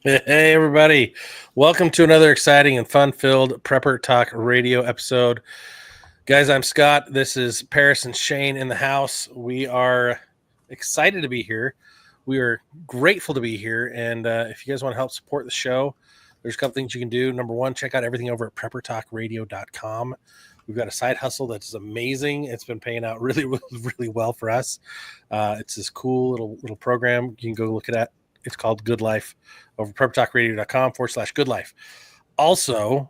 Hey, everybody. Welcome to another exciting and fun-filled Prepper Talk radio episode. Guys, I'm Scott. This is Paris and Shane in the house. We are excited to be here. We are grateful to be here. And if you guys want to help support the show, there's a couple things you can do. Number one, check out everything over at preppertalkradio.com. We've got a side hustle that's amazing. It's been paying out really, really well for us. It's this cool little program. You can go look at it. It's called Good Life over preppertalkradio.com/Good Life. Also,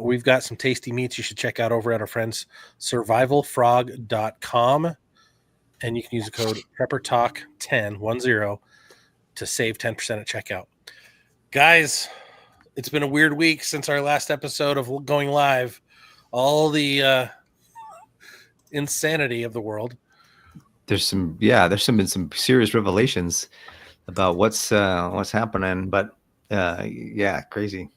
we've got some tasty meats you should check out over at our friends survivalfrog.com. And you can use the code PrepperTalk10 to save 10% at checkout. Guys, it's been a weird week since our last episode of going live. All the insanity of the world. There's been some serious revelations about what's happening, but crazy.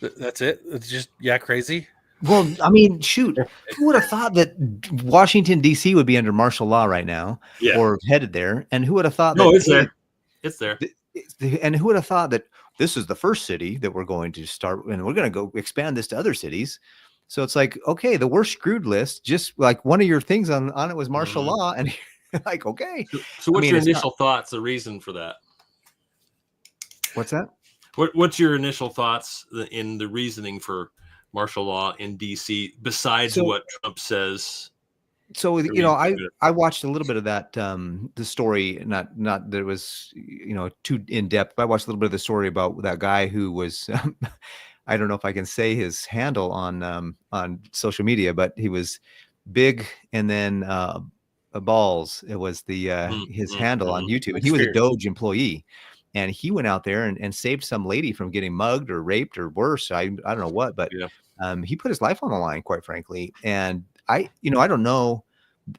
That's it. It's just crazy. Well, I mean, shoot, who would have thought that Washington D.C. would be under martial law right now, or headed there? And who would have thought? It's there. It's there. And who would have thought that this is the first city that we're going to start, and we're going to go expand this to other cities? So it's like, okay, the worst screwed list. Just like one of your things on it was martial law, and like, okay. So what's your initial thoughts? The reason for that? What's that? What's your initial thoughts in the reasoning for martial law in DC besides what Trump says? So I watched a little bit of that the story, not that it was too in depth, but I watched a little bit of the story about that guy who was I don't know if I can say his handle on social media, but he was big and then balls. It was the his handle on YouTube, and he was a Doge employee. And he went out there and saved some lady from getting mugged or raped or worse. I don't know what, but he put his life on the line, quite frankly. And I don't know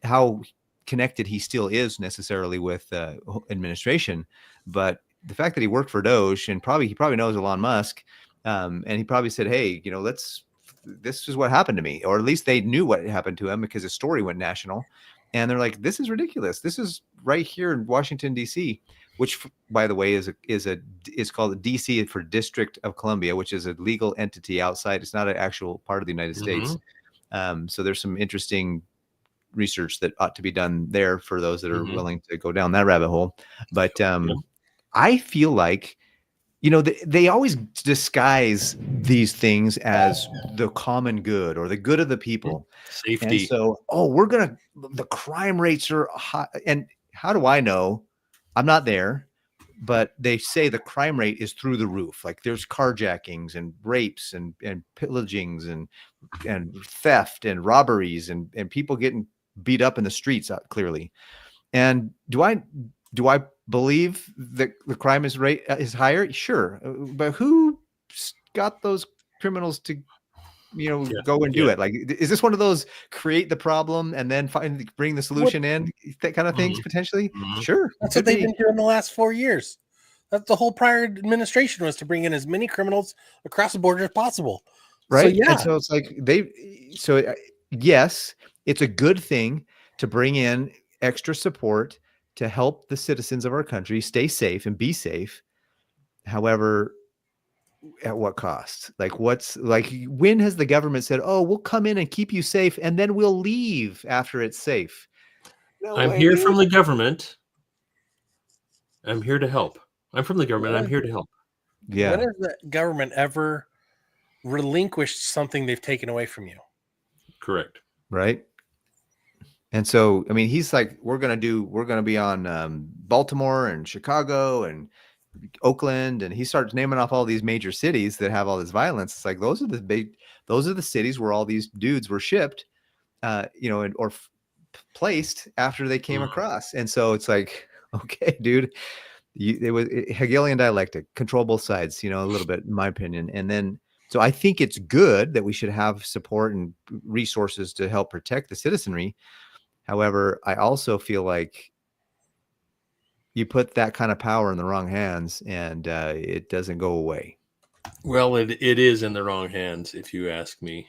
how connected he still is necessarily with administration, but the fact that he worked for Doge and he probably knows Elon Musk, and he probably said, hey, this is what happened to me, or at least they knew what happened to him because his story went national. And they're like, this is ridiculous. This is right here in Washington, D.C., which, by the way, is called the DC for District of Columbia, which is a legal entity outside. It's not an actual part of the United States. So there's some interesting research that ought to be done there for those that are willing to go down that rabbit hole. But I feel like, they always disguise these things as the common good or the good of the people. Safety. And so, the crime rates are high. And how do I know? I'm not there, but they say the crime rate is through the roof. Like there's carjackings and rapes and pillagings and theft and robberies and people getting beat up in the streets clearly. And do I believe that the crime rate is higher? Sure. But who got those criminals to go and do it? Like, is this one of those create the problem and then bring the solution in, that kind of things potentially? Sure. That's what they've been doing the last 4 years. That's the whole prior administration, was to bring in as many criminals across the border as possible. Right. So, and so it's like yes, it's a good thing to bring in extra support to help the citizens of our country stay safe and be safe. However, at what cost? When has the government said, oh, we'll come in and keep you safe and then we'll leave after it's safe? No, I'm here from the government. I'm here to help. I'm from the government. I'm here to help. Yeah. When has the government ever relinquished something they've taken away from you? Correct. Right. And so, I mean, he's like, we're going to be on Baltimore and Chicago and Oakland, and he starts naming off all these major cities that have all this violence. It's like those are the cities where all these dudes were shipped, or placed after they came across. And so it's like, okay, dude, it was Hegelian dialectic, control both sides, a little bit, in my opinion. And then, so I think it's good that we should have support and resources to help protect the citizenry. However, I also feel like you put that kind of power in the wrong hands and it doesn't go away. Well, it is in the wrong hands, if you ask me.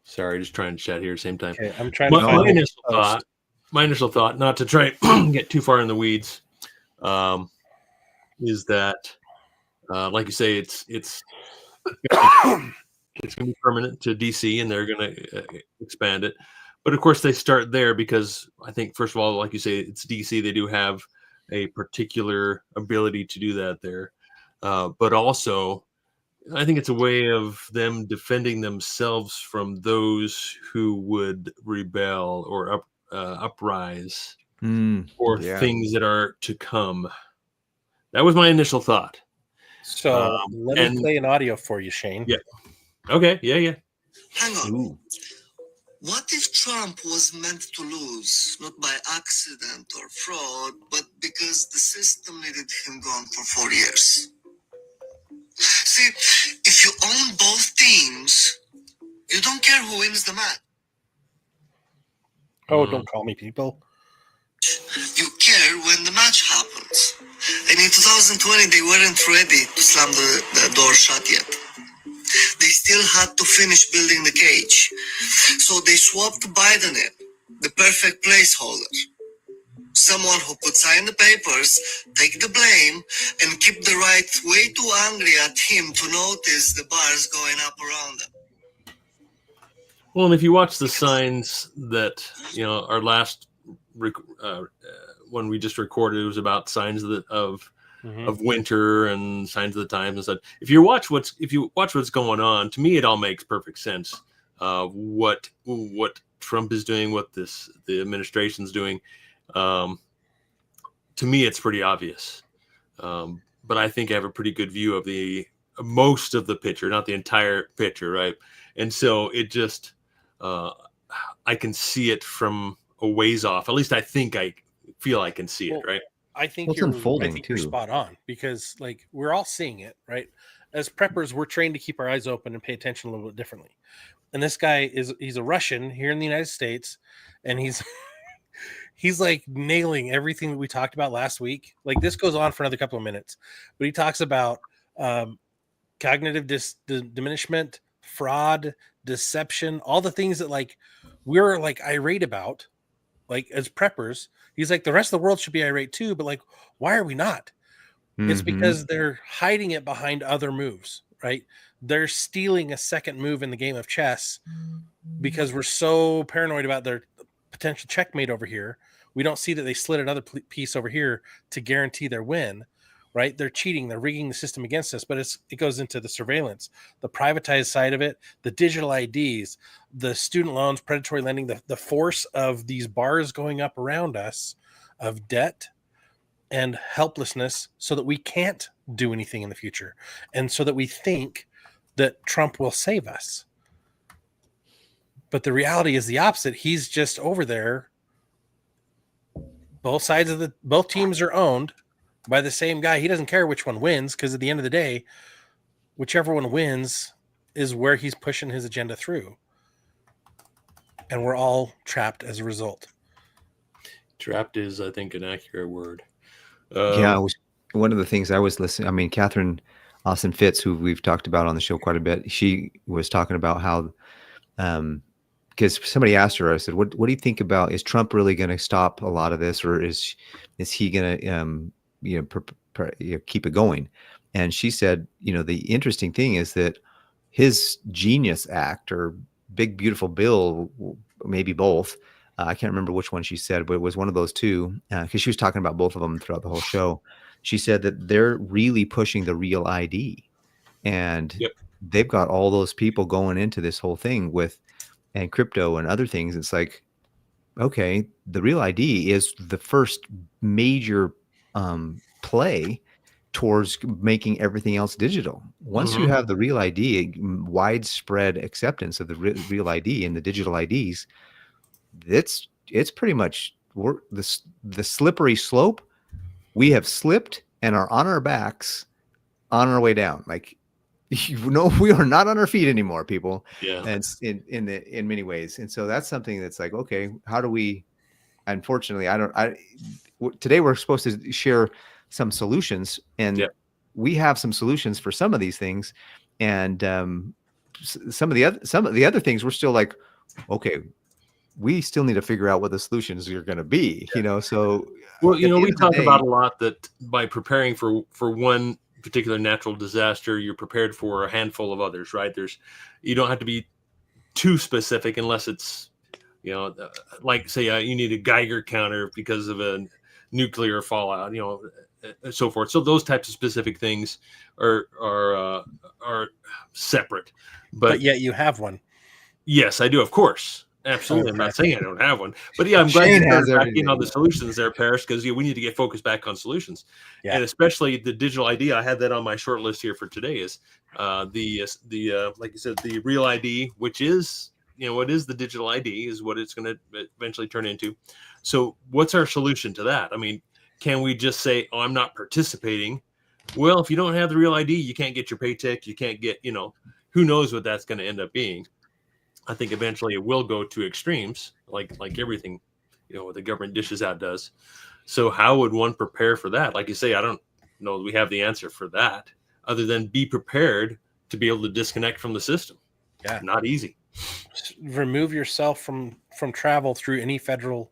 Sorry, just trying to chat here at the same time. Okay, I'm trying my initial thought my initial thought, not to try and get too far in the weeds, is that, like you say, it's going to be permanent to DC, and they're going to expand it. But of course, they start there because I think, first of all, like you say, it's DC. They do have a particular ability to do that there. But also, I think it's a way of them defending themselves from those who would rebel or uprise or things that are to come. That was my initial thought. So let me play an audio for you, Shane. Yeah. Okay. Yeah. Hang on. Ooh. What if Trump was meant to lose, not by accident or fraud, but because the system needed him gone for 4 years? See, if you own both teams, you don't care who wins the match. Oh, don't call me people. You care when the match happens. And in 2020, they weren't ready to slam the door shut yet. They still had to finish building the cage. So they swapped Biden in, the perfect placeholder. Someone who could sign the papers, take the blame, and keep the right way too angry at him to notice the bars going up around them. Well, and if you watch the signs that, our last one we just recorded, it was about signs of winter and signs of the times and stuff. If you watch what's going on, to me, it all makes perfect sense. What Trump is doing, what the administration's doing. To me, it's pretty obvious. But I think I have a pretty good view of most of the picture, not the entire picture, right? And so it just, I can see it from a ways off. At least I think I feel I can see it, right? I think you're spot on, because we're all seeing it, right? As preppers, we're trained to keep our eyes open and pay attention a little bit differently. And this guy he's a Russian here in the United States, and he's like nailing everything that we talked about last week. Like, this goes on for another couple of minutes, but he talks about cognitive diminishment, fraud, deception, all the things that we're irate about, as preppers. He's like, the rest of the world should be irate too, but why are we not? It's because they're hiding it behind other moves, right? They're stealing a second move in the game of chess because we're so paranoid about their potential checkmate over here. We don't see that they slid another piece over here to guarantee their win, right? They're cheating. They're rigging the system against us, but it goes into the surveillance, the privatized side of it, the digital IDs, the student loans, predatory lending, the force of these bars going up around us of debt and helplessness, so that we can't do anything in the future. And so that we think that Trump will save us. But the reality is the opposite. He's just over there. Both teams are owned by the same guy. He doesn't care which one wins, because at the end of the day, whichever one wins is where he's pushing his agenda through. And we're all trapped as a result. Trapped is, I think, an accurate word. Yeah, it was one of the things I was listening. I mean, Catherine Austin Fitz, who we've talked about on the show quite a bit, she was talking about how, because somebody asked her, I said, what do you think about, is Trump really going to stop a lot of this, or is he going to, keep it going? And she said, the interesting thing is that his Genius Act or Big Beautiful Bill, maybe both, I can't remember which one she said, but it was one of those two, because she was talking about both of them throughout the whole show. She said that they're really pushing the real ID, and they've got all those people going into this whole thing and crypto and other things. It's like, okay, the real ID is the first major play towards making everything else digital. Once you have the real ID, widespread acceptance of the real ID and the digital IDs, it's pretty much the slippery slope. We have slipped and are on our backs on our way down. We are not on our feet anymore, people. Yeah. And in many ways. And so that's something that's like, okay, how do we, unfortunately, today we're supposed to share some solutions, and we have some solutions for some of these things. And some of the other things we're still like, okay, we still need to figure out what the solutions are going to be, so well, we talk about a lot that by preparing for one particular natural disaster, you're prepared for a handful of others, right? You don't have to be too specific unless it's, like say you need a Geiger counter because of a nuclear fallout, and so forth. So those types of specific things are separate, but yet you have one. Yes, I do, of course. Absolutely. I'm not saying I don't have one, but yeah, I'm glad you started back in on the solutions there, Paris, because we need to get focused back on solutions, and especially the digital ID. I had that on my short list here for today. Is the like you said, the real ID, which is what is the digital ID, is what it's going to eventually turn into. So, what's our solution to that? I mean, can we just say, "Oh, I'm not participating"? Well, if you don't have the real ID, you can't get your paycheck. You can't get, who knows what that's going to end up being. I think eventually it will go to extremes, like everything, what the government dishes out does. So how would one prepare for that? Like you say, I don't know that we have the answer for that, other than be prepared to be able to disconnect from the system. Yeah, not easy. Remove yourself from travel through any federal,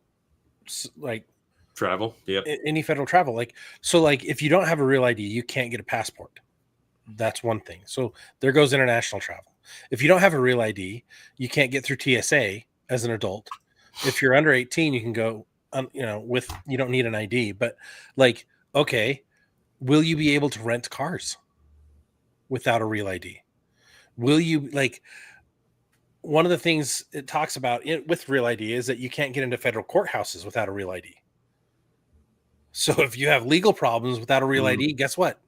travel. Yep. Any federal travel. So if you don't have a real ID, you can't get a passport. That's one thing. So there goes international travel. If you don't have a real ID, you can't get through TSA as an adult. If you're under 18, you can go, you don't need an ID. But okay, will you be able to rent cars without a real ID? Will you, one of the things it talks about with real ID is that you can't get into federal courthouses without a real ID. So if you have legal problems without a real ID, guess what?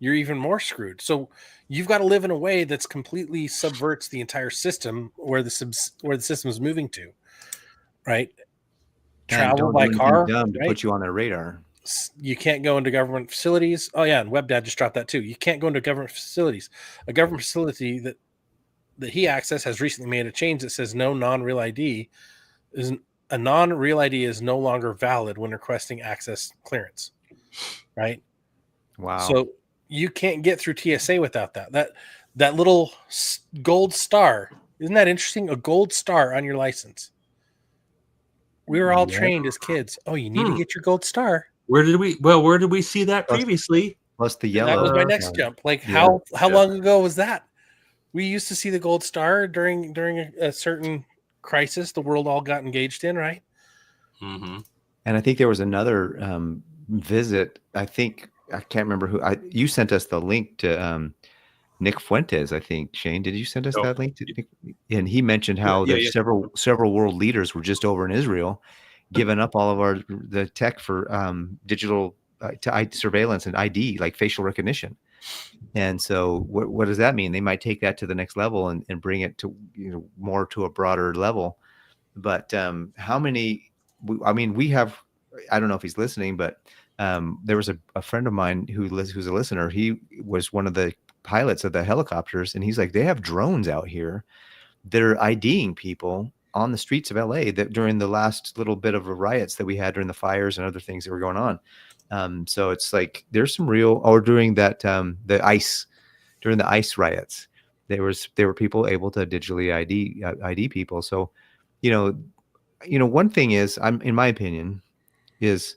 You're even more screwed. So you've got to live in a way that's completely subverts the entire system where the system is moving to, right? Travel by car, dumb to put you on their radar. You can't go into government facilities. Oh yeah, and WebDad just dropped that too. You can't go into government facilities. A government facility that he accessed has recently made a change that says no non-real ID is a non-real ID is no longer valid when requesting access clearance, right? Wow. So you can't get through TSA without that little gold star. Isn't that interesting? A gold star on your license. We were all trained as kids. Oh, you need to get your gold star. Where did we see that previously? Plus the yellow. That was my next jump. How long ago was that? We used to see the gold star during a certain crisis the world all got engaged in, right? Mm-hmm. And I think there was another visit. I can't remember who. You sent us the link to Nick Fuentes. I think, Shane, did you send us that link to Nick? And he mentioned how several world leaders were just over in Israel, giving up all of the tech for digital surveillance and ID, like facial recognition. And so, what does that mean? They might take that to the next level and bring it to more to a broader level. But how many? We have. I don't know if he's listening, but. There was a friend of mine who's a listener. He was one of the pilots of the helicopters, and he's like, they have drones out here that are IDing people on the streets of LA that during the last little bit of riots that we had during the fires and other things that were going on. So it's like there's some real, or during that during the ICE riots, there were people able to digitally ID people. So, one thing is, in my opinion, is.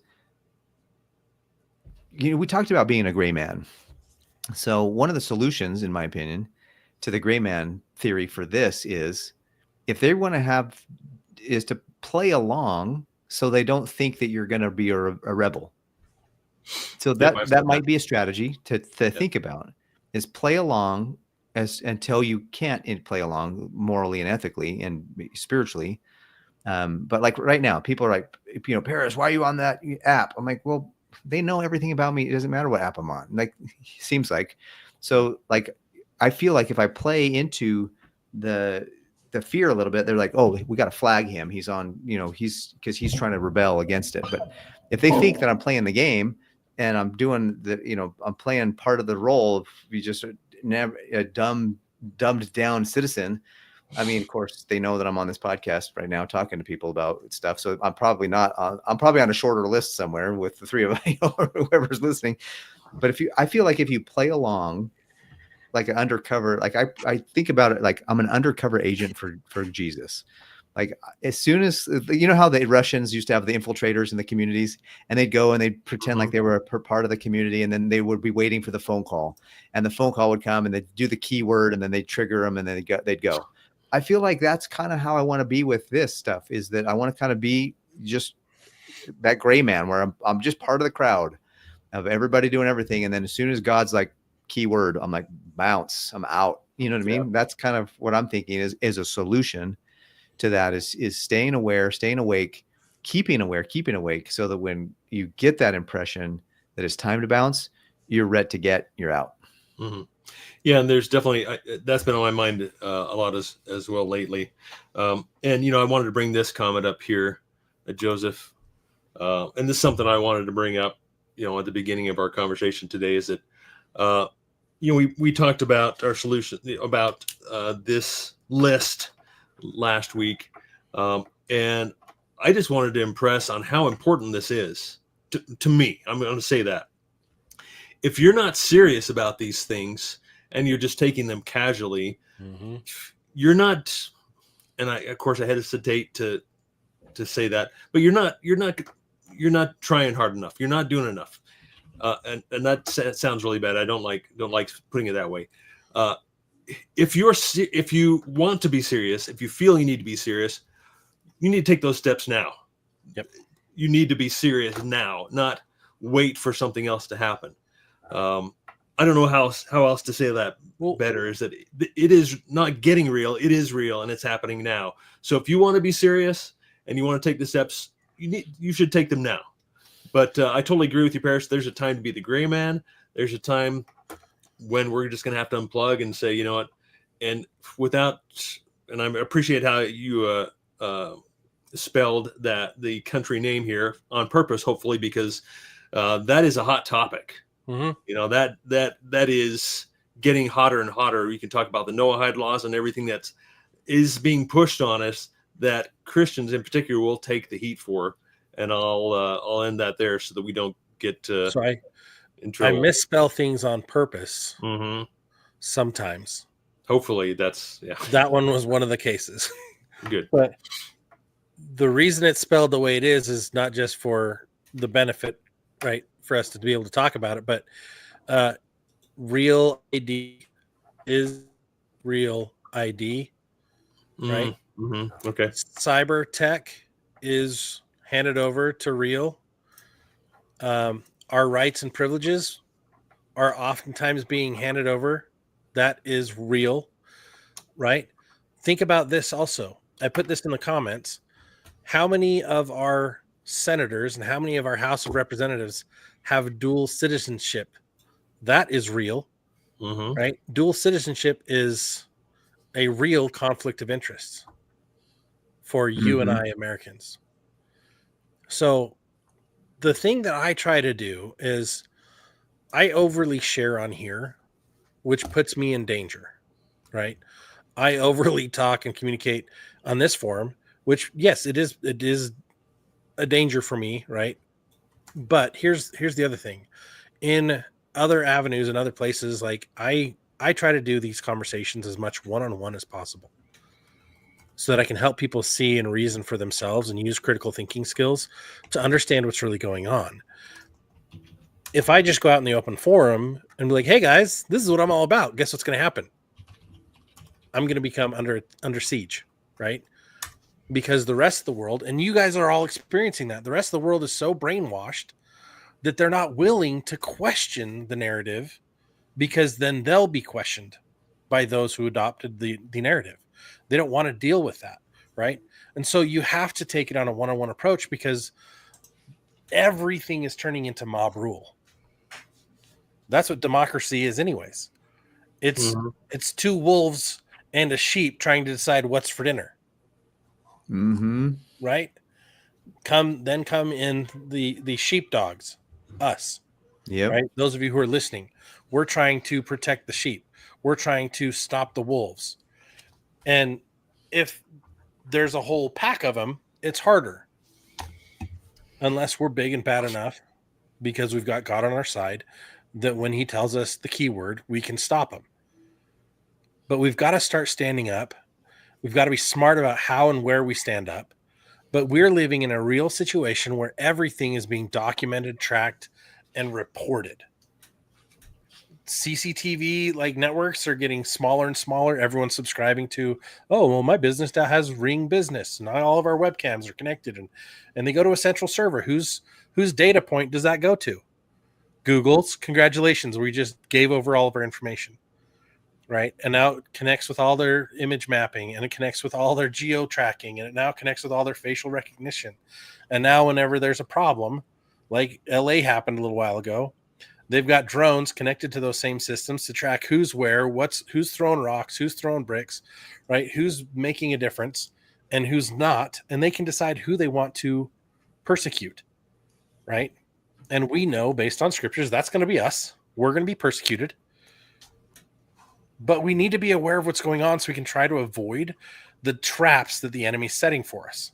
We talked about being a gray man. So one of the solutions, in my opinion, to the gray man theory for this is if they want to play along so they don't think that you're going to be a rebel. So that might be a strategy to think about, is play along until you can't play along morally and ethically and spiritually. But right now, people are like, Paris, why are you on that app? I'm like, well, they know everything about me. It doesn't matter what app I'm on. Seems like, so I feel like if I play into the fear a little bit, they're like, oh, we got to flag him. He's on, because he's trying to rebel against it. But if they think that I'm playing the game and I'm doing I'm playing part of the role of just a dumbed down citizen. I mean, of course, they know that I'm on this podcast right now talking to people about stuff. So I'm probably I'm probably on a shorter list somewhere with the three of you or whoever's listening. But I feel like if you play along like an undercover, I think about it like I'm an undercover agent for Jesus. Like as soon as you know how the Russians used to have the infiltrators in the communities, and they'd go and they'd pretend like they were a part of the community, and then they would be waiting for the phone call, and the phone call would come, and they'd do the keyword, and then they'd trigger them, and then they'd go. I feel like that's kind of how I want to be with this stuff. Is that I want to kind of be just that gray man where I'm just part of the crowd of everybody doing everything, and then as soon as God's like keyword, I'm like bounce, I'm out. You know what I mean? That's kind of what I'm thinking is a solution to that is staying aware, staying awake, keeping awake, so that when you get that impression that it's time to bounce, you're ready you're out. Mm-hmm. Yeah, and there's definitely that's been on my mind a lot as well lately. And I wanted to bring this comment up here, Joseph, and this is something I wanted to bring up, at the beginning of our conversation today. Is that we talked about our solution about this list last week, and I just wanted to impress on how important this is to me. I'm going to say that if you're not serious about these things and you're just taking them casually, you're not. And of course, I hesitate to say that, but you're not trying hard enough. You're not doing enough, and that sounds really bad. I don't like putting it that way. If you want to be serious, if you feel you need to be serious, you need to take those steps now. Yep. You need to be serious now, not wait for something else to happen. I don't know how else to say that better. Is that it is not getting real. It is real, and it's happening now. So if you want to be serious and you want to take the steps, you should take them now. But I totally agree with you, Paris. There's a time to be the gray man. There's a time when we're just going to have to unplug and say, you know what, and I appreciate how you spelled the country name here on purpose, hopefully, because that is a hot topic. That is getting hotter and hotter. You can talk about the Noahide laws and everything that is being pushed on us that Christians in particular will take the heat for. And I'll end that there so that we don't get in trouble. I misspell things on purpose. Sometimes. Hopefully that one was one of the cases. Good. But the reason it's spelled the way it is not just for the benefit, right, for us to be able to talk about it, but real ID is real ID, right? Okay. Cyber tech is handed over to real. Our rights and privileges are oftentimes being handed over. That is real, right? Think about this also. I put this in the comments. How many of our senators and how many of our House of Representatives have dual citizenship? That is real, right? Dual citizenship is a real conflict of interest for you and I Americans. So the thing that I try to do is I overly share on here, which puts me in danger, right? I overly talk and communicate on this forum, which yes, it is a danger for me, right? But here's the other thing. In other avenues and other places, like I try to do these conversations as much one-on-one as possible so that I can help people see and reason for themselves and use critical thinking skills to understand what's really going on. If I just go out in the open forum and be like, hey guys, this is what I'm all about, guess what's going to happen? I'm going to become under siege, right? Because the rest of the world, and you guys are all experiencing that, the rest of the world is so brainwashed that they're not willing to question the narrative, because then they'll be questioned by those who adopted the narrative. They don't want to deal with that, right? And so you have to take it on a one-on-one approach, because everything is turning into mob rule. That's what democracy is anyways. It's two wolves and a sheep trying to decide what's for dinner. Right? Come in the sheepdogs, us. Yeah. Right? Those of you who are listening, we're trying to protect the sheep. We're trying to stop the wolves. And if there's a whole pack of them, it's harder. Unless we're big and bad enough, because we've got God on our side, that when he tells us the keyword, we can stop him. But we've got to start standing up. We've got to be smart about how and where we stand up. But we're living in a real situation where everything is being documented, tracked, and reported. CCTV like networks are getting smaller and smaller. Everyone's subscribing to, oh, well, my business now has Ring Business. Not all of our webcams are connected, and they go to a central server. Whose data point does that go to? Google's. Congratulations, we just gave over all of our information, right? And now it connects with all their image mapping, and it connects with all their geo tracking, and it now connects with all their facial recognition. And now whenever there's a problem, like LA happened a little while ago, they've got drones connected to those same systems to track who's where, who's throwing rocks, who's throwing bricks, right? Who's making a difference and who's not. And they can decide who they want to persecute, right? And we know based on scriptures, that's going to be us. We're going to be persecuted. But we need to be aware of what's going on so we can try to avoid the traps that the enemy's setting for us.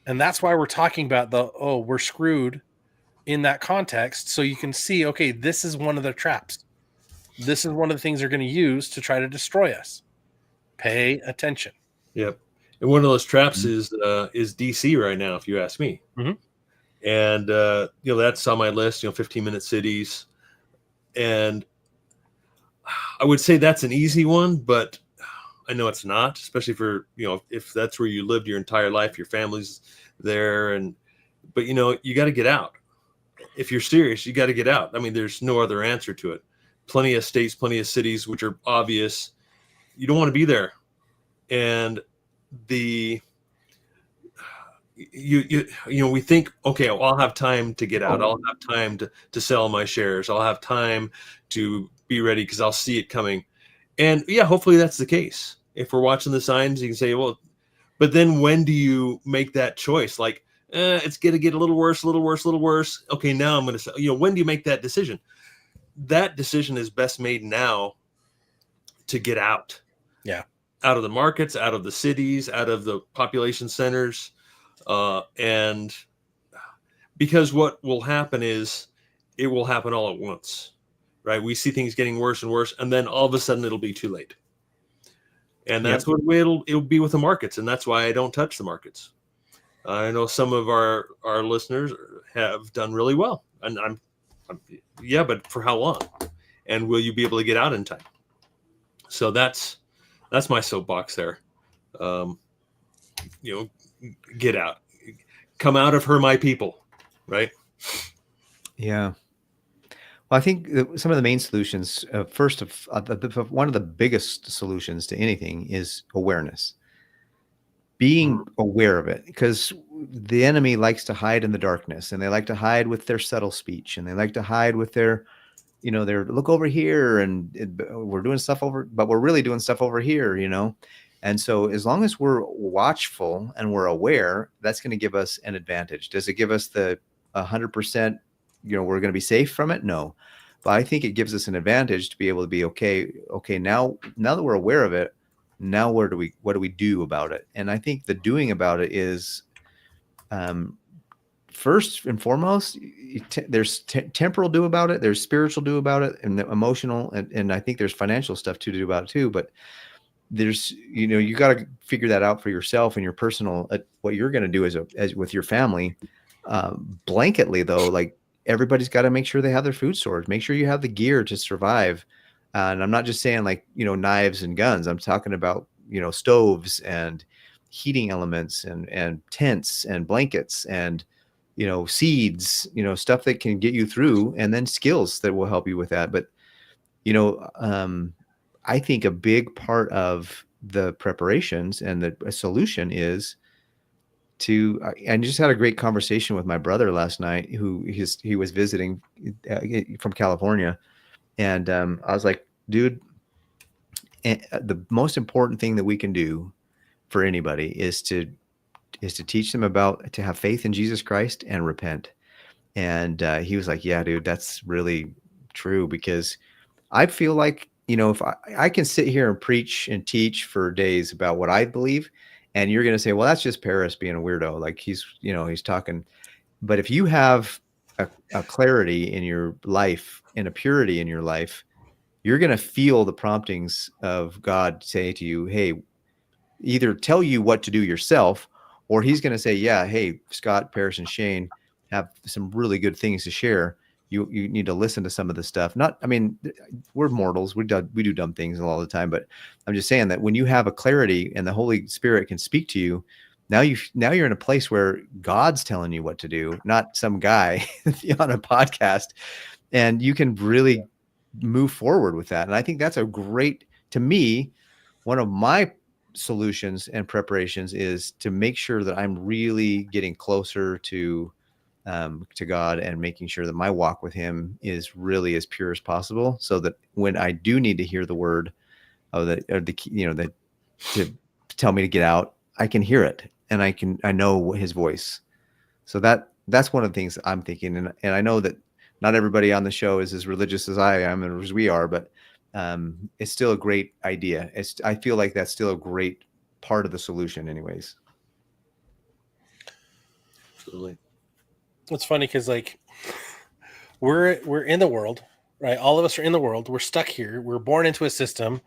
And that's why we're talking about we're screwed in that context, so you can see, okay, this is one of their traps. This is one of the things they're going to use to try to destroy us. Pay attention. Yep. And one of those traps is DC right now, if you ask me. Mm-hmm. And that's on my list. 15-minute cities, and I would say that's an easy one, but I know it's not, especially for if that's where you lived your entire life, your family's there, but you got to get out. If you're serious, you got to get out. I mean, there's no other answer to it. Plenty of states, plenty of cities, which are obvious. You don't want to be there. And we think, okay, well, I'll have time to get out. I'll have time to sell my shares. I'll have time to be ready because I'll see it coming. And yeah, hopefully that's the case. If we're watching the signs, you can say, well, but then when do you make that choice? Like, it's going to get a little worse. Okay, now I'm going to say, when do you make that decision? That decision is best made now to get out. Yeah. Out of the markets, out of the cities, out of the population centers. And because what will happen is it will happen all at once, right? We see things getting worse and worse, and then all of a sudden it'll be too late. And that's what it'll be with the markets. And that's why I don't touch the markets. I know some of our listeners have done really well, and I'm but for how long? And will you be able to get out in time? So that's my soapbox there. Get out, come out of her, my people, right? Yeah. Well, I think some of the main solutions, first of one of the biggest solutions to anything is awareness. Being aware of it, because the enemy likes to hide in the darkness, and they like to hide with their subtle speech, and they like to hide with their look over here, and we're doing stuff but we're really doing stuff over here, And so as long as we're watchful and we're aware, that's going to give us an advantage. Does it give us the 100%, we're going to be safe from it? No. But I think it gives us an advantage to be able to be okay, now that we're aware of it, now what do we do about it? And I think the doing about it is, first and foremost, there's temporal do about it, there's spiritual do about it, and the emotional, and I think there's financial stuff to do about it too. But there's, you got to figure that out for yourself and your personal, what you're going to do as with your family. Blanketly though, like everybody's got to make sure they have their food storage, make sure you have the gear to survive. And I'm not just saying like, knives and guns. I'm talking about, stoves and heating elements and tents and blankets and, seeds, stuff that can get you through, and then skills that will help you with that. But, I think a big part of the preparations and the solution is I just had a great conversation with my brother last night, he was visiting from California. And I was like, dude, the most important thing that we can do for anybody is to teach them to have faith in Jesus Christ and repent. And he was like, yeah, dude, that's really true, because I feel like, if I can sit here and preach and teach for days about what I believe, and you're going to say, well, that's just Paris being a weirdo. Like he's talking. But if you have a clarity in your life and a purity in your life, you're going to feel the promptings of God say to you, hey, either tell you what to do yourself, or he's going to say, yeah, hey, Scott, Paris, and Shane have some really good things to share. You need to listen to some of the stuff. We're mortals. We do dumb things all the time, but I'm just saying that when you have a clarity and the Holy Spirit can speak to you, now you're in a place where God's telling you what to do, not some guy on a podcast, and you can really move forward with that. And I think that's a great, to me, one of my solutions and preparations is to make sure that I'm really getting closer to God and making sure that my walk with him is really as pure as possible, so that when I do need to hear the word to tell me to get out, I can hear it and I know his voice. So that's one of the things I'm thinking. And I know that not everybody on the show is as religious as I am and as we are, but it's still a great idea. I feel like that's still a great part of the solution anyways. Absolutely. It's funny because like we're in the world, right? All of us are in the world. We're stuck here. We're born into a system.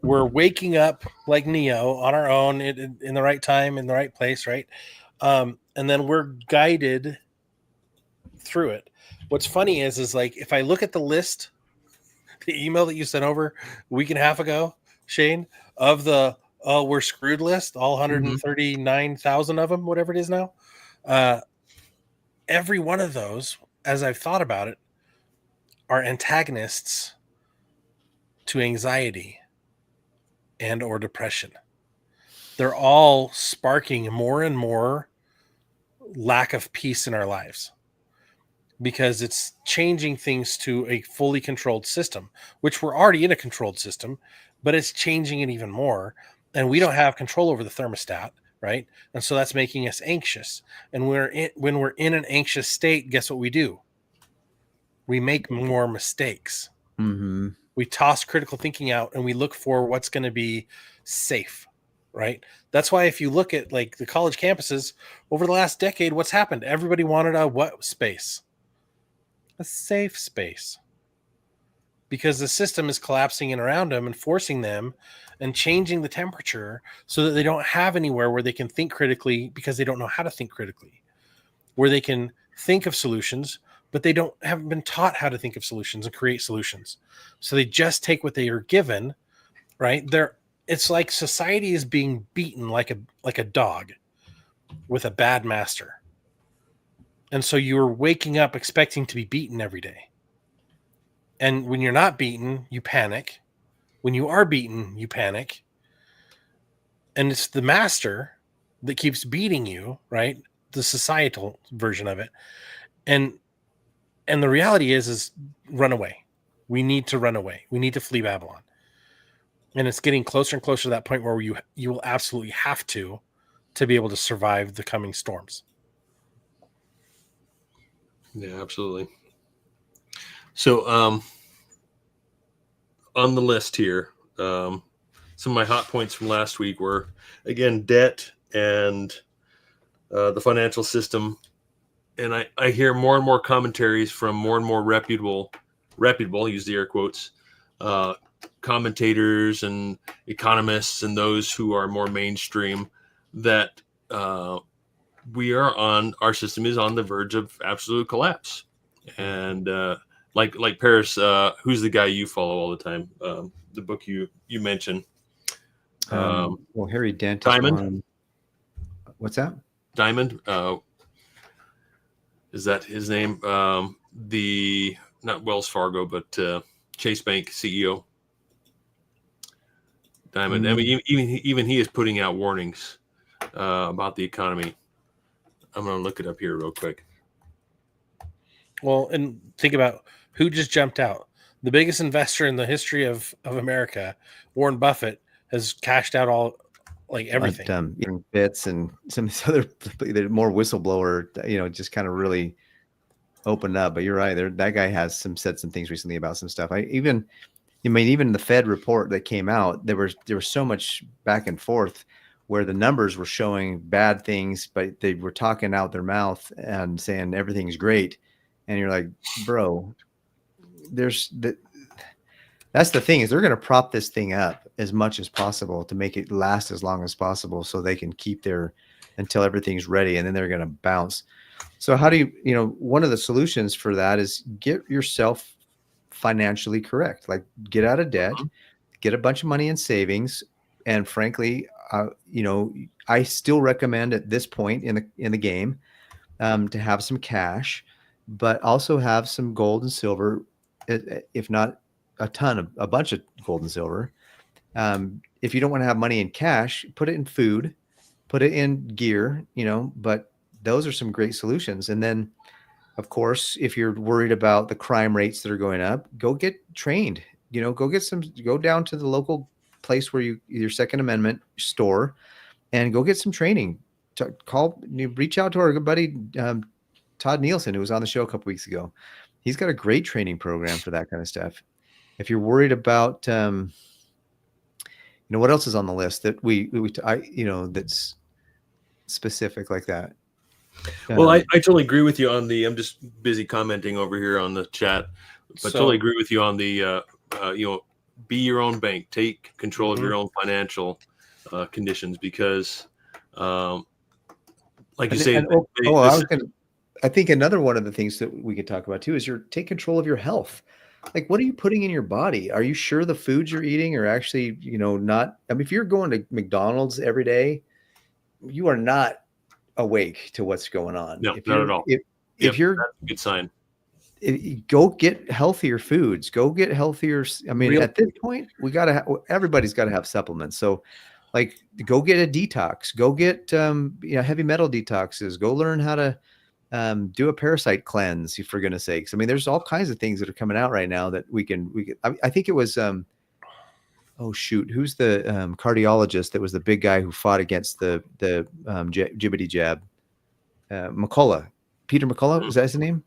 We're waking up like Neo on our own in the right time, in the right place, right? And then we're guided through it. What's funny is like if I look at the list, the email that you sent over a week and a half ago, Shane, of the we're screwed list, all 139,000 of them, whatever it is now. Every one of those, as I've thought about it, are antagonists to anxiety and or depression. They're all sparking more and more lack of peace in our lives because it's changing things to a fully controlled system, which we're already in a controlled system, but it's changing it even more. And we don't have control over the thermostat. Right. And so that's making us anxious. And when we're in an anxious state, guess what we do? We make more mistakes. Mm-hmm. We toss critical thinking out and we look for what's going to be safe. Right. That's why if you look at like the college campuses over the last decade, what's happened? Everybody wanted a what space? A safe space. Because the system is collapsing in around them and forcing them and changing the temperature so that they don't have anywhere where they can think critically because they don't know how to think critically, where they can think of solutions, but they haven't been taught how to think of solutions and create solutions. So they just take what they are given, right? It's like society is being beaten like a dog with a bad master. And so you're waking up expecting to be beaten every day. And when you're not beaten, you panic. When you are beaten, you panic. And it's the master that keeps beating you, right? The societal version of it. And the reality is run away. We need to run away. We need to flee Babylon. And it's getting closer and closer to that point where you will absolutely have to be able to survive the coming storms. Yeah, absolutely. So, on the list here, some of my hot points from last week were, again, debt and the financial system. And I hear more and more commentaries from more and more reputable, use the air quotes, commentators and economists and those who are more mainstream that our system is on the verge of absolute collapse. And like Paris, who's the guy you follow all the time? The book you mentioned. Harry Dent. Diamond. What's that? Diamond. Is that his name? The not Wells Fargo, but Chase Bank CEO. Diamond. I mean, even he is putting out warnings about the economy. I'm going to look it up here real quick. Well, and think about who just jumped out. The biggest investor in the history of America, Warren Buffett, has cashed out all everything. Bits and some other more whistleblower, just kind of really opened up. But you're right, that guy has said some things recently about some stuff. Even the Fed report that came out, there was so much back and forth where the numbers were showing bad things, but they were talking out their mouth and saying everything's great. And you're like, bro, that's That's the thing, is they're going to prop this thing up as much as possible to make it last as long as possible so they can keep their until everything's ready, and then they're going to bounce. So how do you, one of the solutions for that is get yourself financially correct. Like, get out of debt, get a bunch of money in savings. And frankly, I still recommend at this point in the game to have some cash, but also have some gold and silver, if not a bunch of gold and silver. If you don't want to have money in cash, put it in food, put it in gear, but those are some great solutions. And then, of course, if you're worried about the crime rates that are going up, go get trained, go down to the local place where your Second Amendment store and go get some training. Reach out to our good buddy, Todd Nielsen, who was on the show a couple weeks ago. He's got a great training program for that kind of stuff. If you're worried about, what else is on the list that that's specific like that? Well, I totally agree with you on I'm just busy commenting over here on the chat, but totally agree with you on the, be your own bank, take control of your own financial conditions, because, like you say, I think another one of the things that we could talk about too is take control of your health. Like, what are you putting in your body? Are you sure the foods you're eating are actually, not, if you're going to McDonald's every day, you are not awake to what's going on. No, not at all. If you're, that's a good sign. Go get healthier foods, go get healthier. At this point, everybody's got to have supplements. So like, go get a detox, go get, heavy metal detoxes, go learn how to, do a parasite cleanse, for goodness sakes. There's all kinds of things that are coming out right now that we can, I think it was, who's the cardiologist that was the big guy who fought against the jibbity jab? McCullough, Peter McCullough, is that his name?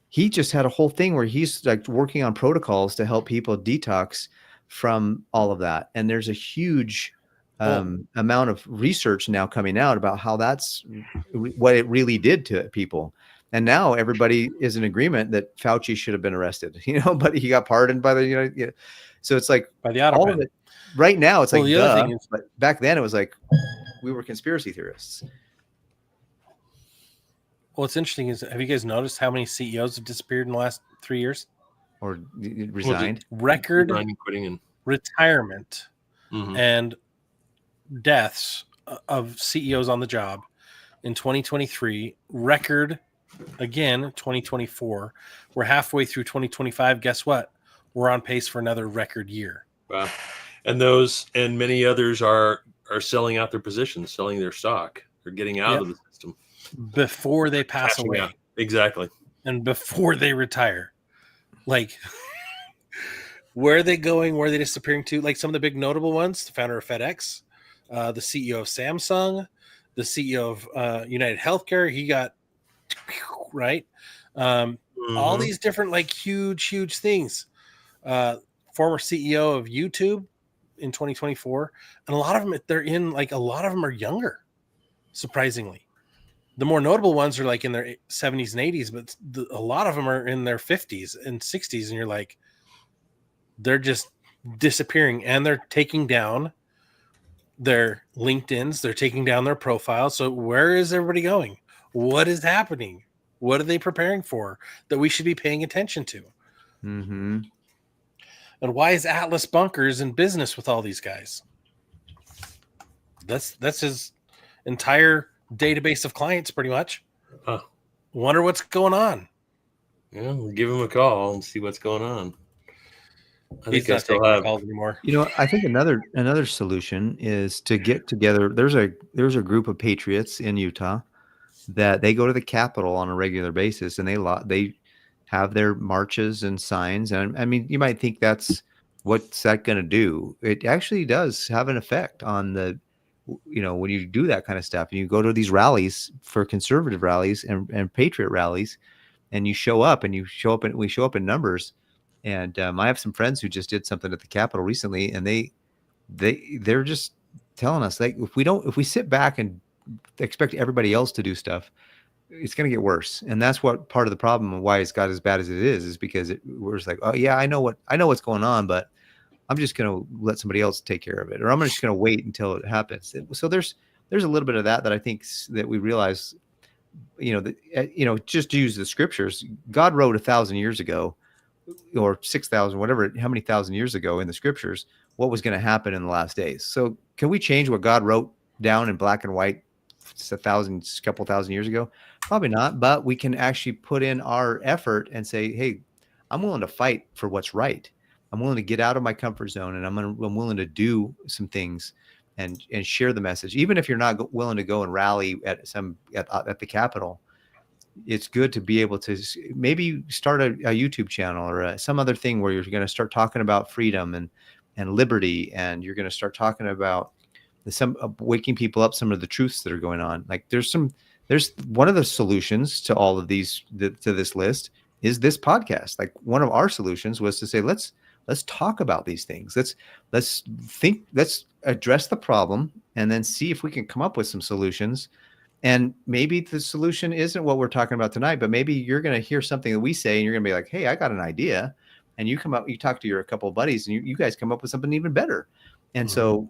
He just had a whole thing where he's like working on protocols to help people detox from all of that. And there's a huge amount of research now coming out about how that's what it really did to people. And now everybody is in agreement that Fauci should have been arrested, but he got pardoned by the, so it's like by the all of it right now. It's like, the other thing is, but back then it was like, we were conspiracy theorists. What's interesting is, have you guys noticed how many CEOs have disappeared in the last 3 years? Or resigned? Record retirement and deaths of CEOs on the job in 2023. Record again, 2024. We're halfway through 2025. Guess what? We're on pace for another record year. Wow. And those and many others are selling out their positions, selling their stock. They're getting out of the system before they pass away. Out. Exactly. And before they retire. Like, where are they going? Where are they disappearing to? Like some of the big notable ones, the founder of FedEx, the CEO of Samsung, the CEO of United Healthcare. He got right. All these different like huge things. Former CEO of YouTube in 2024, and a lot of them a lot of them are younger. Surprisingly, the more notable ones are like in their 70s and 80s, but a lot of them are in their 50s and 60s, and you're like, they're just disappearing, and they're taking down their LinkedIns, they're taking down their profiles. So where is everybody going? What is happening? What are they preparing for that we should be paying attention to? Mm-hmm. And why is Atlas Bunkers in business with all these guys? That's his entire database of clients, pretty much. Wonder what's going on. Yeah, we'll give him a call and see what's going on. He's not taking calls anymore. I think another solution is to get together. There's a group of patriots in Utah that they go to the Capitol on a regular basis, and they have their marches and signs. And you might think what's that going to do? It actually does have an effect on when you do that kind of stuff, and you go to these rallies for conservative rallies and patriot rallies, and we show up in numbers. And I have some friends who just did something at the Capitol recently, and they're just telling us, like, if we sit back and expect everybody else to do stuff, it's going to get worse. And that's what part of the problem of why it's got as bad as it is because we're just like, oh yeah, I know what's going on, but I'm just going to let somebody else take care of it, or I'm just going to wait until it happens. So there's a little bit of that I think that we realize, just to use the scriptures, God wrote 1,000 years ago or 6,000, whatever, how many thousand years ago in the scriptures, what was going to happen in the last days. So can we change what God wrote down in black and white couple thousand years ago? Probably not, but we can actually put in our effort and say, hey, I'm willing to fight for what's right. I'm willing to get out of my comfort zone, and I'm willing to do some things and share the message. Even if you're not willing to go and rally at the Capitol, it's good to be able to maybe start a YouTube channel or some other thing where you're going to start talking about freedom and liberty, and you're going to start talking about waking people up some of the truths that are going on. Like there's one of the solutions to all of these to this list is this podcast. Like one of our solutions was to say, let's talk about these things. Let's address the problem and then see if we can come up with some solutions. And maybe the solution isn't what we're talking about tonight, but maybe you're going to hear something that we say and you're going to be like, hey, I got an idea. And you talk to your couple of buddies and you guys come up with something even better. And so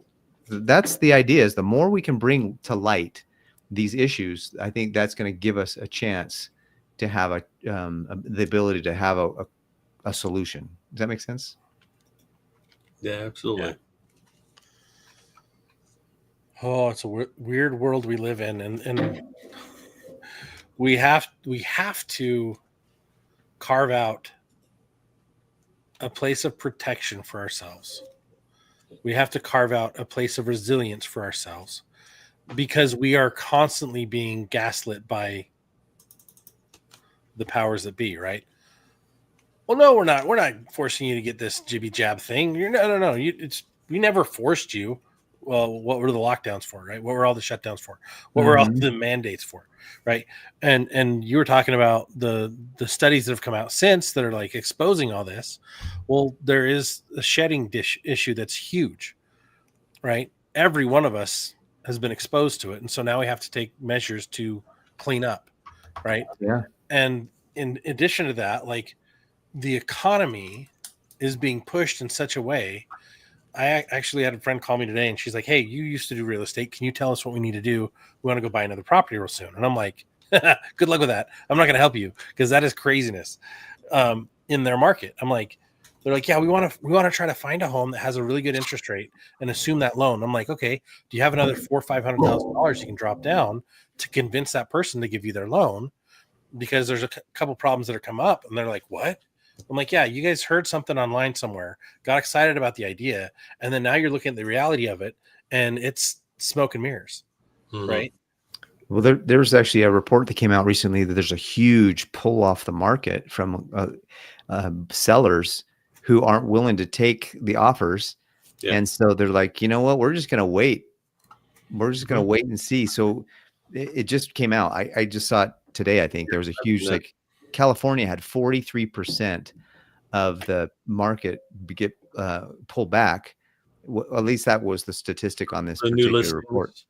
that's the idea, is the more we can bring to light these issues, I think that's going to give us a chance to have the ability to have a solution. Does that make sense? Yeah, absolutely. Yeah. Oh, it's a weird world we live in, and we have to carve out a place of protection for ourselves. We have to carve out a place of resilience for ourselves, because we are constantly being gaslit by the powers that be, right? Well, no, we're not. We're not forcing you to get this jibby jab thing. No. We never forced you. Well, what were the lockdowns for, right? What were all the shutdowns for? What were all the mandates for, right? And you were talking about the studies that have come out since that are like exposing all this. Well, there is a shedding issue that's huge, right? Every one of us has been exposed to it, and so now we have to take measures to clean up, right? Yeah. And in addition to that, like the economy is being pushed in such a way. I actually had a friend call me today and she's like, hey, you used to do real estate. Can you tell us what we need to do? We want to go buy another property real soon. And I'm like, good luck with that. I'm not going to help you because that is craziness in their market. I'm like, they're like, yeah, we want to try to find a home that has a really good interest rate and assume that loan. I'm like, okay, do you have another $400,000 or $500,000 you can drop down to convince that person to give you their loan? Because there's a couple problems that are come up. And they're like, what? I'm like, yeah, you guys heard something online somewhere, got excited about the idea, and then now you're looking at the reality of it, and it's smoke and mirrors, right? Well, there was actually a report that came out recently that there's a huge pull off the market from sellers who aren't willing to take the offers, and so they're like, you know what, we're just going to wait. We're just going to wait and see. So it just came out. I just saw it today. I think there was a huge California had 43% of the market get pulled back. At least that was the statistic on this particular report.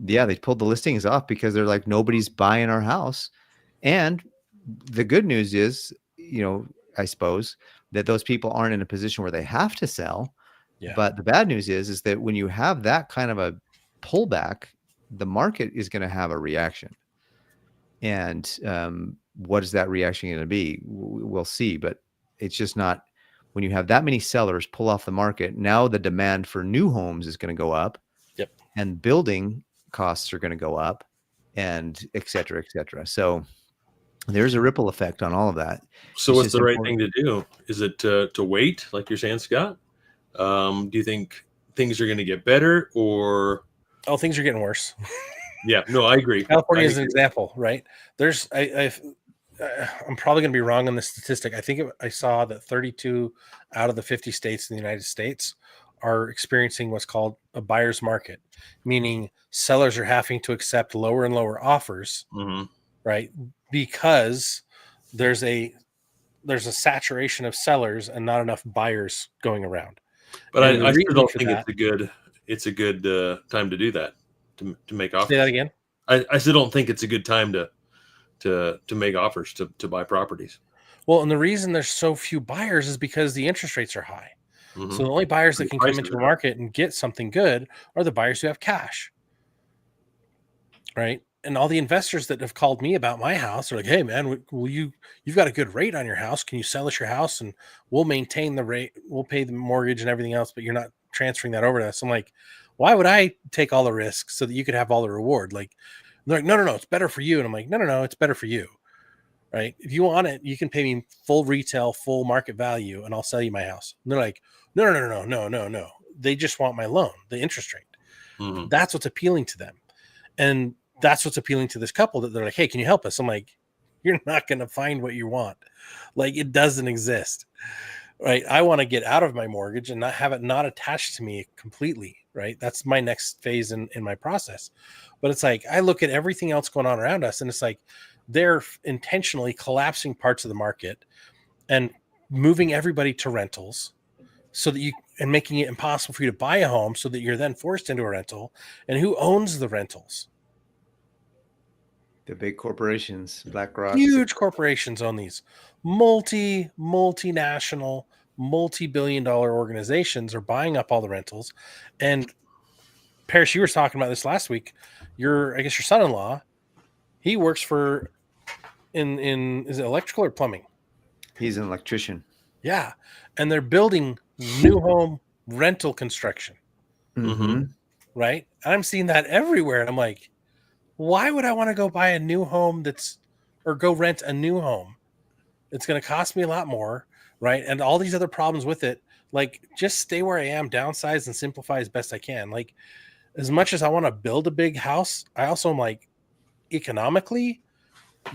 Yeah, they pulled the listings off because they're like, nobody's buying our house. And the good news is, I suppose that those people aren't in a position where they have to sell. Yeah. But the bad news is that when you have that kind of a pullback, the market is going to have a reaction. And what is that reaction going to be? We'll see, but it's just not, when you have that many sellers pull off the market, now the demand for new homes is going to go up. Yep. And building costs are going to go up, and et cetera, et cetera. So there's a ripple effect on all of that. So what's the right thing to do? Is it to wait, like you're saying, Scott? Do you think things are going to get better, or? Oh, things are getting worse. Yeah, no, I agree. California is an example, right? There's, I'm probably going to be wrong on the statistic. I think I saw that 32 out of the 50 states in the United States are experiencing what's called a buyer's market, meaning sellers are having to accept lower and lower offers, right? Because there's a saturation of sellers and not enough buyers going around. But I still don't think it's a good time to do that. To make offers. Say that again. I still don't think it's a good time to to make offers to buy properties. Well, and the reason there's so few buyers is because the interest rates are high. Mm-hmm. So the only buyers that can come into a market and get something good are the buyers who have cash, right? And all the investors that have called me about my house are like, "Hey, man, you've got a good rate on your house. Can you sell us your house and we'll maintain the rate? We'll pay the mortgage and everything else, but you're not transferring that over to us." I'm like, "Why would I take all the risks so that you could have all the reward?" Like, they're like, "No, it's better for you." And I'm like, "No, it's better for you." Right? If you want it, you can pay me full retail, full market value, and I'll sell you my house. And they're like, no. They just want my loan, the interest rate. Mm-hmm. That's what's appealing to them. And that's what's appealing to this couple, that they're like, "Hey, can you help us?" I'm like, "You're not going to find what you want. Like, it doesn't exist." Right? I want to get out of my mortgage and not have it not attached to me completely. Right? That's my next phase in my process. But it's like, I look at everything else going on around us, and it's like, they're intentionally collapsing parts of the market and moving everybody to rentals so that and making it impossible for you to buy a home, so that you're then forced into a rental. And who owns the rentals? The big corporations, BlackRock. Huge corporations own these. Multinational, multi-billion-dollar organizations are buying up all the rentals. And Parrish, you were talking about this last week. I guess your son-in-law, he works for is it electrical or plumbing? He's an electrician. Yeah. And they're building new home rental construction. Mm-hmm. Right? I'm seeing that everywhere. And I'm like, why would I want to go buy a new home or go rent a new home? It's going to cost me a lot more, right? And all these other problems with it. Like, just stay where I am, downsize and simplify as best I can. Like, as much as I want to build a big house, I also am like, economically,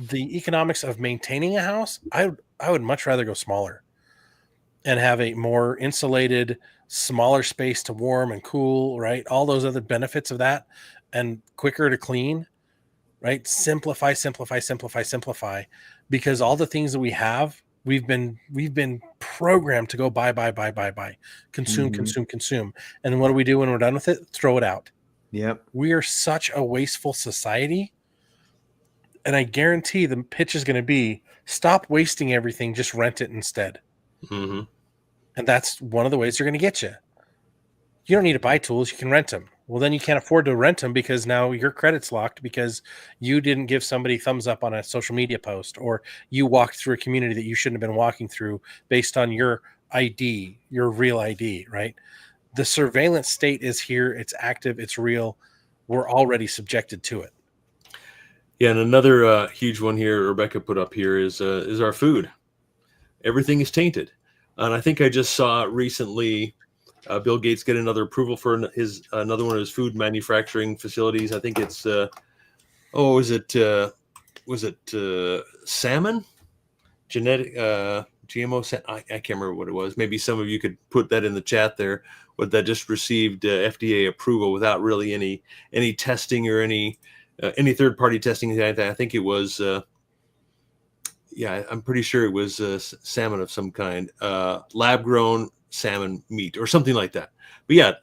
the economics of maintaining a house, I would much rather go smaller and have a more insulated, smaller space to warm and cool, right? All those other benefits of that, and quicker to clean, right? Simplify, because all the things that we have, we've been programmed to go buy, consume. And then what do we do when we're done with it? Throw it out. Yep. We are such a wasteful society. And I guarantee the pitch is going to be, stop wasting everything, just rent it instead. Mm-hmm. And that's one of the ways they're going to get you. You don't need to buy tools, you can rent them. Well, then you can't afford to rent them because now your credit's locked because you didn't give somebody thumbs up on a social media post, or you walked through a community that you shouldn't have been walking through based on your ID, your real ID, right? The surveillance state is here. It's active. It's real. We're already subjected to it. Yeah, and another huge one here Rebecca put up here is our food. Everything is tainted. And I think I just saw recently Bill Gates get another approval for another one of his food manufacturing facilities. I think it's was it salmon? Genetic GMO? I can't remember what it was. Maybe some of you could put that in the chat there. But that just received FDA approval without really any testing or any third-party testing. I think it was, I'm pretty sure it was salmon of some kind, lab-grown salmon meat or something like that. But yeah,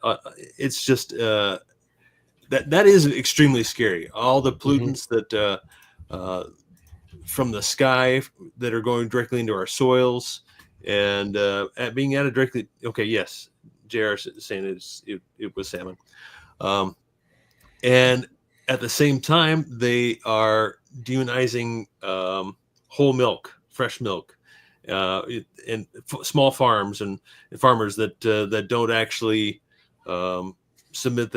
it's just that is extremely scary. All the pollutants that from the sky that are going directly into our soils and being added directly. Okay, yes, JR is saying it was salmon, and at the same time, they are demonizing whole milk, fresh milk, and small farms and farmers that don't actually submit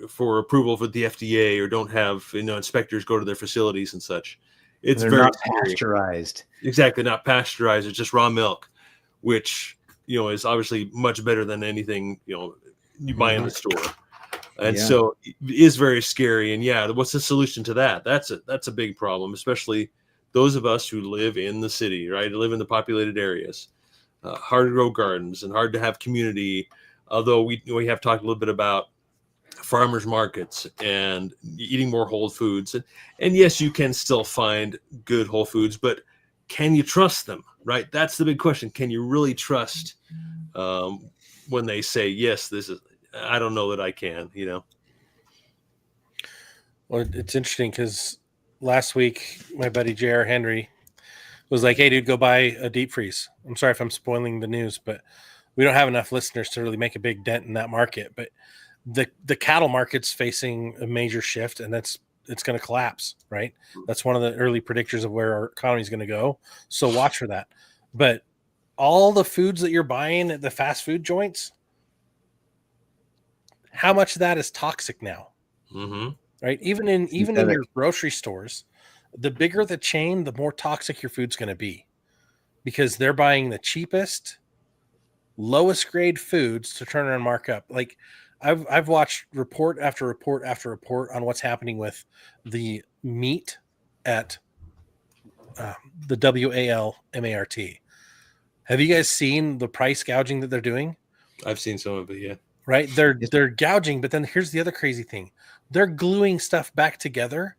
for approval for the FDA, or don't have inspectors go to their facilities and such. It's very not pasteurized. Exactly, not pasteurized. It's just raw milk, which is obviously much better than anything you buy in the store. And so it is very scary. And what's the solution to that? That's a big problem, especially those of us who live in the city, right? Live in the populated areas. Hard to grow gardens and hard to have community. Although we have talked a little bit about farmers markets and eating more whole foods. And yes, you can still find good whole foods, but can you trust them, right? That's the big question. Can you really trust when they say, yes, this is, I don't know that I can, Well, it's interesting because last week, my buddy J.R. Henry was like, hey, dude, go buy a deep freeze. I'm sorry if I'm spoiling the news, but we don't have enough listeners to really make a big dent in that market. But the cattle market's facing a major shift, and it's going to collapse, right? That's one of the early predictors of where our economy is going to go. So watch for that. But all the foods that you're buying at the fast food joints, how much of that is toxic now? Mm-hmm. Right? Even in your grocery stores, the bigger the chain, the more toxic your food's going to be, because they're buying the cheapest, lowest grade foods to turn around and mark up. Like I've watched report after report after report on what's happening with the meat at the WALMART. Have you guys seen the price gouging that they're doing? I've seen some of it, yeah. Right? They're gouging, but then here's the other crazy thing. They're gluing stuff back together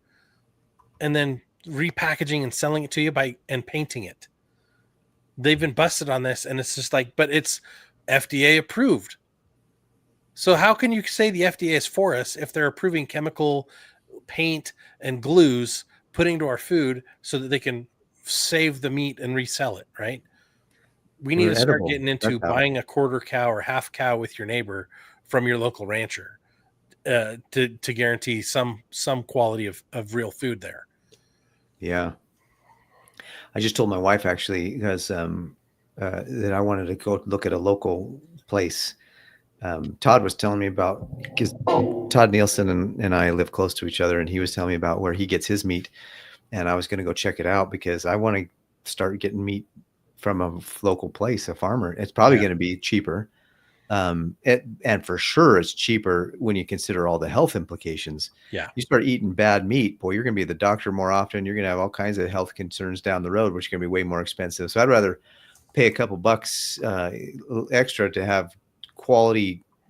and then repackaging and selling it to you and painting it. They've been busted on this, and it's just like, but it's FDA approved. So how can you say the FDA is for us if they're approving chemical paint and glues putting to our food so that they can save the meat and resell it, right? We need to start getting into buying a quarter cow or half cow with your neighbor from your local rancher to guarantee some quality of real food there. Yeah. I just told my wife actually, because that I wanted to go look at a local place. Todd was telling me about, because Todd Nielsen and I live close to each other, and he was telling me about where he gets his meat, and I was going to go check it out because I want to start getting meat from a local place, a farmer. It's probably going to be cheaper. And for sure it's cheaper when you consider all the health implications. Yeah. You start eating bad meat, boy, you're going to be at the doctor more often. You're going to have all kinds of health concerns down the road, which are going to be way more expensive. So I'd rather pay a couple bucks extra to have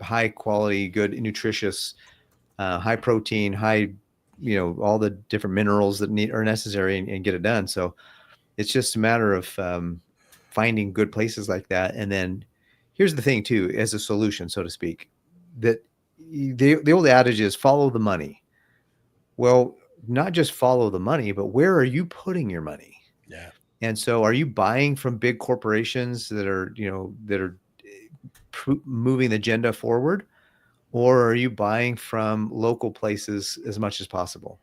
high quality, good, nutritious, high protein, all the different minerals that are necessary and get it done. So it's just a matter of finding good places like that. And then here's the thing too, as a solution, so to speak, that the old adage is follow the money. Well, not just follow the money, but where are you putting your money? Yeah. And so are you buying from big corporations that are moving the agenda forward, or are you buying from local places as much as possible?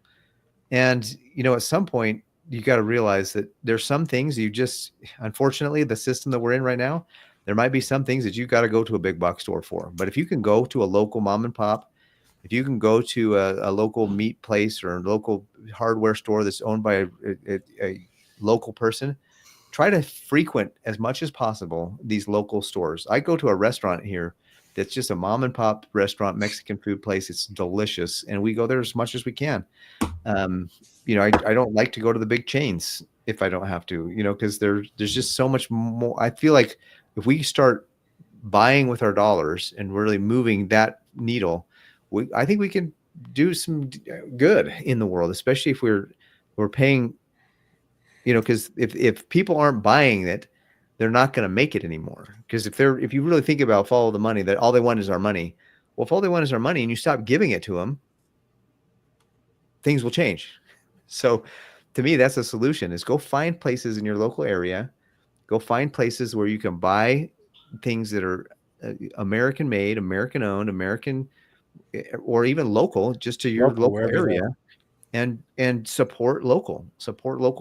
And, at some point, you got to realize that there's some things unfortunately, the system that we're in right now, there might be some things that you got to go to a big box store for. But if you can go to a local mom and pop, if you can go to a local meat place or a local hardware store that's owned by a local person, try to frequent as much as possible these local stores. I go to a restaurant here that's just a mom and pop restaurant, Mexican food place. It's delicious. And we go there as much as we can. I don't like to go to the big chains if I don't have to, because there's just so much more. I feel like if we start buying with our dollars and really moving that needle, I think we can do some good in the world, especially if we're paying, because if people aren't buying it, they're not going to make it anymore. Because if you really think about follow the money, that all they want is our money. Well, if all they want is our money and you stop giving it to them, things will change. So to me, that's a solution, is go find places in your local area, go find places where you can buy things that are American made, American owned, American, or even local, just to your local area, and support local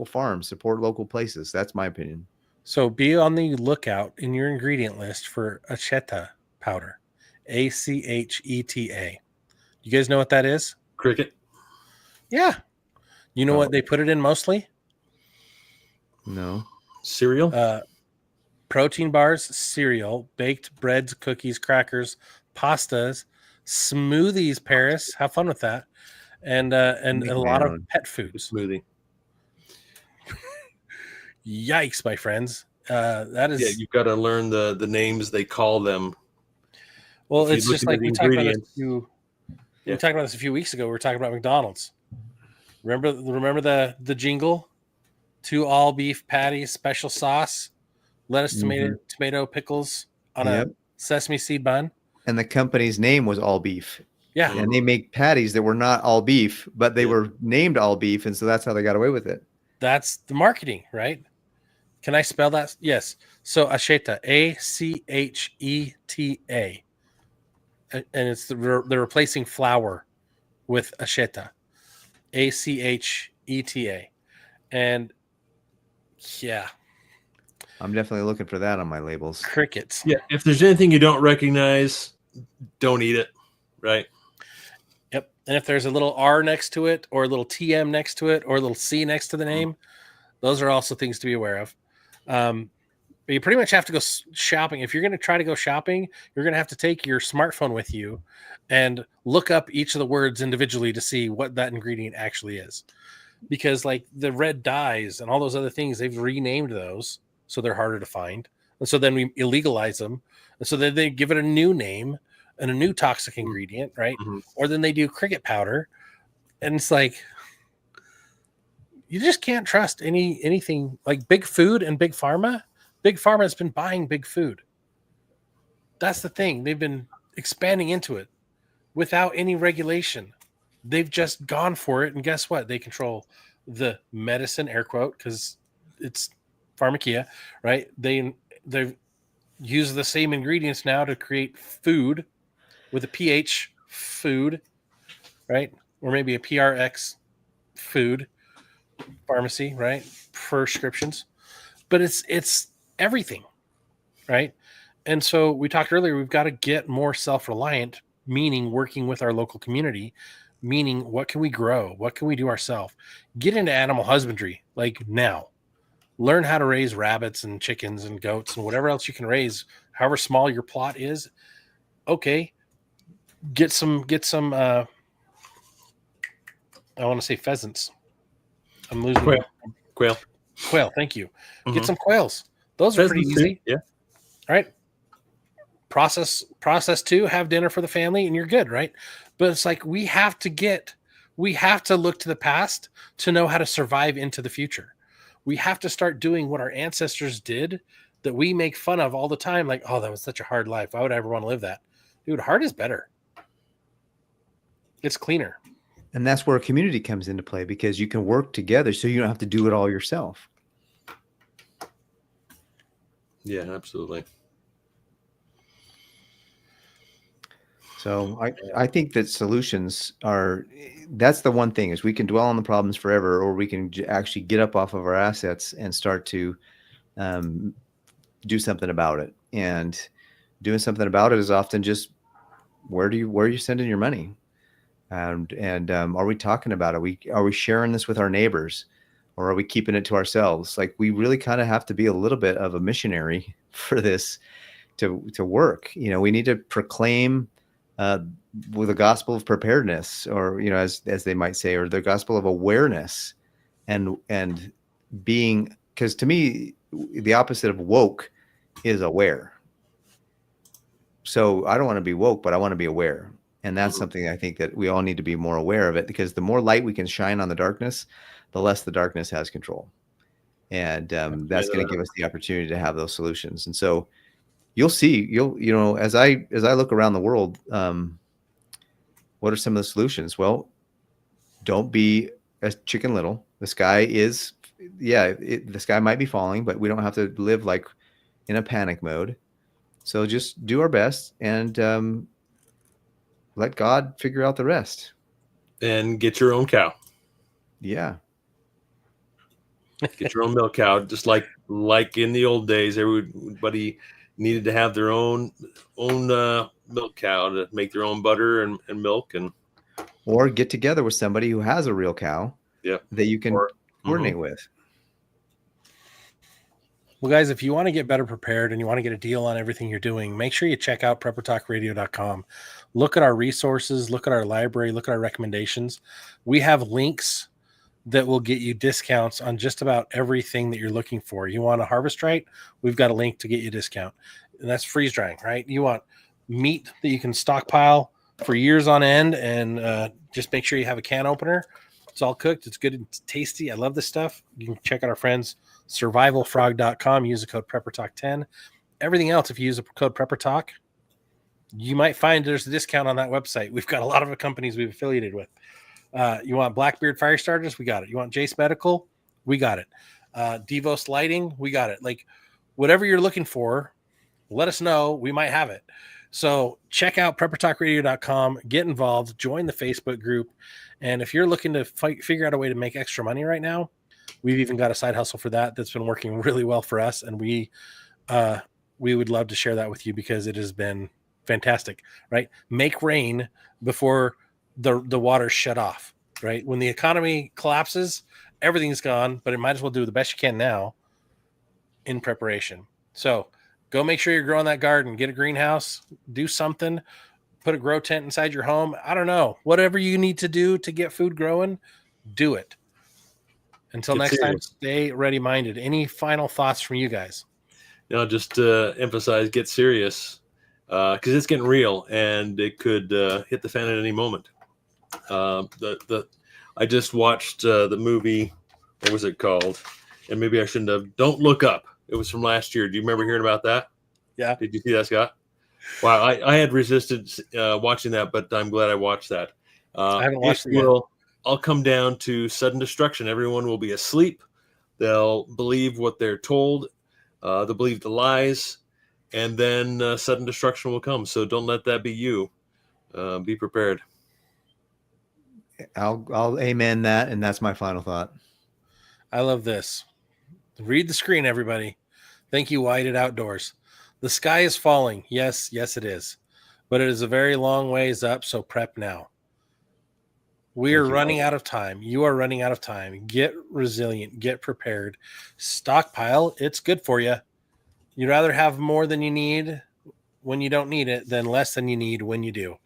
farms, support local places. That's my opinion. So be on the lookout in your ingredient list for acheta powder, ACHETA. You guys know what that is? Cricket. Yeah. You know what they put it in mostly? No. Cereal? Protein bars, cereal, baked breads, cookies, crackers, pastas, smoothies, Paris. Have fun with that. And a lot of pet foods. Smoothie. Yikes, my friends. That is... Yeah, you've got to learn the names they call them. Well, it's just like we talked about this a few weeks ago. We were talking about McDonald's. Remember the jingle? 2 all beef patties, special sauce, lettuce, tomato, pickles on a sesame seed bun. And the company's name was All Beef. Yeah. And they make patties that were not all beef, but they were named all beef. And so that's how they got away with it. That's the marketing, right? Can I spell that? Yes. So Acheta, Acheta. And it's they're replacing flour with Acheta, Acheta. And yeah, I'm definitely looking for that on my labels. crickets. Yeah. If there's anything you don't recognize, don't eat it. Right. Yep. And if there's a little R next to it, or a little TM next to it, or a little C next to the name, those are also things to be aware of. But you pretty much have to go shopping. If you're going to try to go shopping, you're going to have to take your smartphone with you and look up each of the words individually to see what that ingredient actually is. Because like the red dyes and all those other things, they've renamed those so they're harder to find. And so then we illegalize them. And so then they give it a new name and a new toxic ingredient, right? Mm-hmm. Or then they do cricket powder. And it's like, you just can't trust anything like big food and big pharma. Big pharma has been buying big food. That's the thing. They've been expanding into it without any regulation. They've just gone for it. And guess what? They control the medicine, air quote, because it's pharmacia, right? They use the same ingredients now to create food with a pH food, right? Or maybe a PRX food pharmacy, right? Prescriptions. But it's everything, right? And so we talked earlier, we've got to get more self-reliant, meaning working with our local community, meaning what can we grow? What can we do ourselves? Get into animal husbandry like now. Learn how to raise rabbits and chickens and goats and whatever else you can raise, however small your plot is. Okay. Get some I want to say pheasants. I'm losing Quail. Thank you. Mm-hmm. Get some quails. Those are pretty easy. Yeah. All right. Process 2, have dinner for the family, and you're good, right? But it's like we have to look to the past to know how to survive into the future. We have to start doing what our ancestors did that we make fun of all the time. Like, oh, that was such a hard life. Why would I ever want to live that? Dude, hard is better. It's cleaner. And that's where community comes into play, because you can work together so you don't have to do it all yourself. Yeah, absolutely. So I think that solutions that's the one thing, is we can dwell on the problems forever, or we can actually get up off of our assets and start to do something about it. And doing something about it is often just, where are you sending your money? And are we talking about it? Are we sharing this with our neighbors, or are we keeping it to ourselves? Like, we really kind of have to be a little bit of a missionary for this to work. You know, we need to proclaim with the gospel of preparedness, or, you know, as they might say, or the gospel of awareness, and being, because to me, the opposite of woke is aware. So I don't want to be woke, but I want to be aware. And that's something I think that we all need to be more aware of it, because the more light we can shine on the darkness, the less the darkness has control. And that's going to give us the opportunity to have those solutions. And so you'll see, you know, as I look around the world, what are some of the solutions? Well, don't be a Chicken Little. The sky is, the sky might be falling, but we don't have to live like in a panic mode. So just do our best and let God figure out the rest. And get your own cow. Yeah. Get your own milk cow. Just like in the old days, everybody needed to have their own milk cow to make their own butter and milk, or get together with somebody who has a real cow that you can coordinate with. Well, guys, if you want to get better prepared and you want to get a deal on everything you're doing, make sure you check out preppertalkradio.com. Look at our resources, look at our library, look at our recommendations. We have links that will get you discounts on just about everything that you're looking for. You want to harvest right? We've got a link to get you a discount. And that's freeze drying, right? You want meat that you can stockpile for years on end, and just make sure you have a can opener. It's all cooked. It's good. It's tasty. I love this stuff. You can check out our friends, survivalfrog.com. Use the code PrepperTalk10. Everything else, if you use the code PrepperTalk, you might find there's a discount on that website. We've got a lot of companies we've affiliated with. You want Blackbeard Fire Starters? We got it. You want Jace Medical? We got it. Devos Lighting? We got it. Like, whatever you're looking for, let us know. We might have it. So check out preppertalkradio.com, get involved, join the Facebook group. And if you're looking to figure out a way to make extra money right now, we've even got a side hustle for that that's been working really well for us. And we would love to share that with you because it has been fantastic, right? Make rain before the water's shut off, right? When the economy collapses, everything's gone, but it might as well do the best you can now in preparation. So go make sure you're growing that garden, get a greenhouse, do something, put a grow tent inside your home. I don't know, whatever you need to do to get food growing, do it. Until next time, stay ready-minded. Any final thoughts from you guys? Just to emphasize, get serious, because it's getting real and it could hit the fan at any moment. I just watched the movie. What was it called? And maybe I shouldn't have. Don't Look Up. It was from last year. Do you remember hearing about that? Yeah. Did you see that, Scott? Wow, I had resisted watching that, but I'm glad I watched that. I haven't watched it yet. I'll come down to sudden destruction. Everyone will be asleep. They'll believe what they're told. They'll believe the lies, and then sudden destruction will come. So don't let that be you. Be prepared. I'll amen that, and that's my final thought. I love this. Read the screen, everybody. Thank you, Whited Outdoors. The sky is falling. Yes, it is. But it is a very long ways up, so prep now. We are running out of time. You are running out of time. Get resilient. Get prepared. Stockpile. It's good for you. You'd rather have more than you need when you don't need it than less than you need when you do.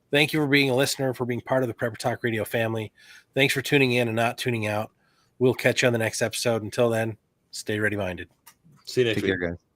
Thank you for being a listener, for being part of the Prepper Talk Radio family. Thanks for tuning in and not tuning out. We'll catch you on the next episode. Until then, stay ready-minded. See you next week. Take care, guys.